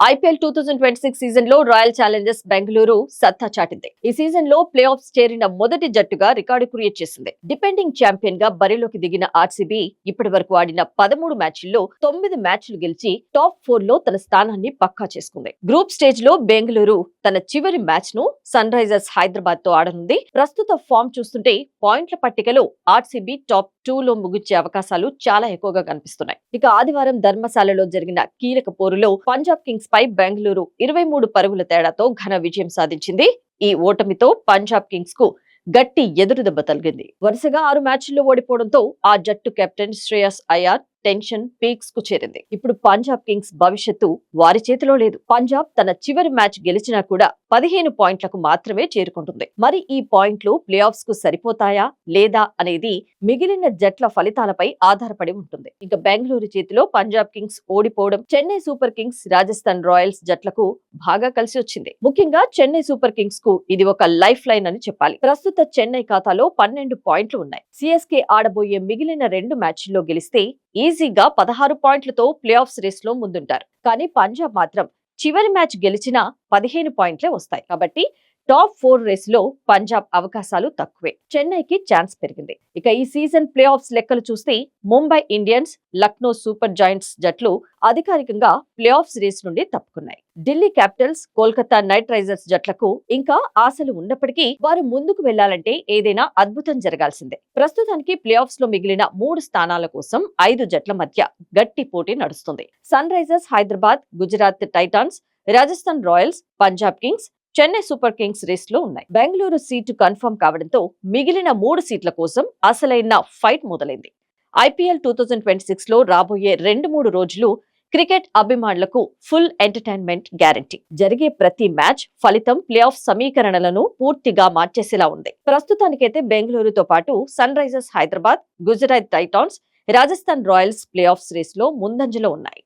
IPL 2026 season లో royal Challengers Bengaluru సత్తా చాటింది. ఈ సీజన్ లో ప్లే ఆఫ్స్ చేరిన మొదటి జట్టుగా రికార్డు క్రియేట్ చేసింది. డిపెండింగ్ ఛాంపియన్ గా బరిలోకి దిగిన ఆర్సీబీ ఇప్పటి వరకు ఆడిన 13 మ్యాచ్ల్లో 9 మ్యాచ్లు గెలిచి టాప్ 4 లో తన స్థానాన్ని పక్కా చేసుకుంది. గ్రూప్ స్టేజ్ లో బెంగళూరు తన చివరి మ్యాచ్ ను సన్ రైజర్స్ హైదరాబాద్ తో ఆడనుంది. ప్రస్తుత ఫామ్ చూస్తుంటే పాయింట్ల పట్టికలో ఆర్సీబీ టాప్ 2 లో ముగించే అవకాశాలు చాలా ఎక్కువగా కనిపిస్తున్నాయి. ఇక ఆదివారం ధర్మశాలలో జరిగిన కీలక పోరులో పంజాబ్ కింగ్స్ పై బెంగళూరు 23 పరుగుల తేడాతో ఘన విజయం సాధించింది. ఈ ఓటమితో పంజాబ్ కింగ్స్ కు గట్టి ఎదురుదెబ్బ తగిలింది. వరుసగా 6 మ్యాచ్ల్లో ఓడిపోవడంతో ఆ జట్టు captain Shreyas Iyer tension peaks కు చేరింది. ఇప్పుడు పంజాబ్ కింగ్స్ భవిష్యత్తు వారి చేతిలో లేదు. పంజాబ్ తన చివరి మ్యాచ్ గెలిచినా కూడా 15 పాయింట్లకు మాత్రమే చేరుకుంటుంది. మరి ఈ పాయింట్లు ప్లే ఆఫ్స్ కు సరిపోతాయా లేదా అనేది మిగిలిన జట్ల ఫలితాలపై ఆధారపడి ఉంటుంది. ఇక బెంగళూరు చేతిలో పంజాబ్ కింగ్స్ ఓడిపోవడం Chennai Super Kings, Rajasthan Royals జట్లకు బాగా కలిసి వచ్చింది. ముఖ్యంగా చెన్నై సూపర్ కింగ్స్ కు ఇది ఒక లైఫ్ లైన్ అని చెప్పాలి. ప్రస్తుత చెన్నై ఖాతాలో 12 పాయింట్లు ఉన్నాయి. సిఎస్కే ఆడబోయే మిగిలిన 2 మ్యాచ్ల్లో గెలిస్తే ఈజీగా 16 పాయింట్లతో ప్లే ఆఫ్స్ రేస్ లో ముందుంటారు. కానీ పంజాబ్ మాత్రం చివరి మ్యాచ్ గెలిచినా 15 పాయింట్లే వస్తాయి. కాబట్టి టాప్ 4 రేస్ లో పంజాబ్ అవకాశాలు తక్కువే. చెన్నైకి ఛాన్స్ పెరిగింది. ఇక ఈ సీజన్ ప్లే ఆఫ్స్ లెక్కలు చూస్తే Mumbai Indians, Lucknow Super Giants జట్లు అధికారికంగా ప్లే ఆఫ్స్ రేస్ నుండి తప్పుకున్నాయి. Delhi Capitals, Kolkata Knight Riders జట్లకు ఇంకా ఆశలు ఉన్నప్పటికీ వారు ముందుకు వెళ్లాలంటే ఏదైనా అద్భుతం జరగాల్సిందే. ప్రస్తుతానికి ప్లే ఆఫ్స్ లో మిగిలిన 3 స్థానాల కోసం 5 జట్ల మధ్య గట్టి పోటీ నడుస్తుంది. Sunrisers Hyderabad, Gujarat Titans, Rajasthan Royals, Punjab Kings, Chennai Super Kings race లో ఉన్నాయి. బెంగళూరు సీటు కన్ఫర్మ్ కావడంతో మిగిలిన 3 సీట్ల కోసం అసలైన ఫైట్ మొదలైంది. ఐపీఎల్ 2026 లో రాబోయే 2-3 రోజులు క్రికెట్ అభిమానులకు ఫుల్ ఎంటర్టైన్మెంట్ గ్యారంటీ. జరిగే ప్రతి మ్యాచ్ ఫలితం ప్లే ఆఫ్ సమీకరణలను పూర్తిగా మార్చేసేలా ఉంది. ప్రస్తుతానికైతే బెంగళూరుతో పాటు Sunrisers Hyderabad, Gujarat Titans, Rajasthan Royals playoffs race లో ముందంజలో ఉన్నాయి.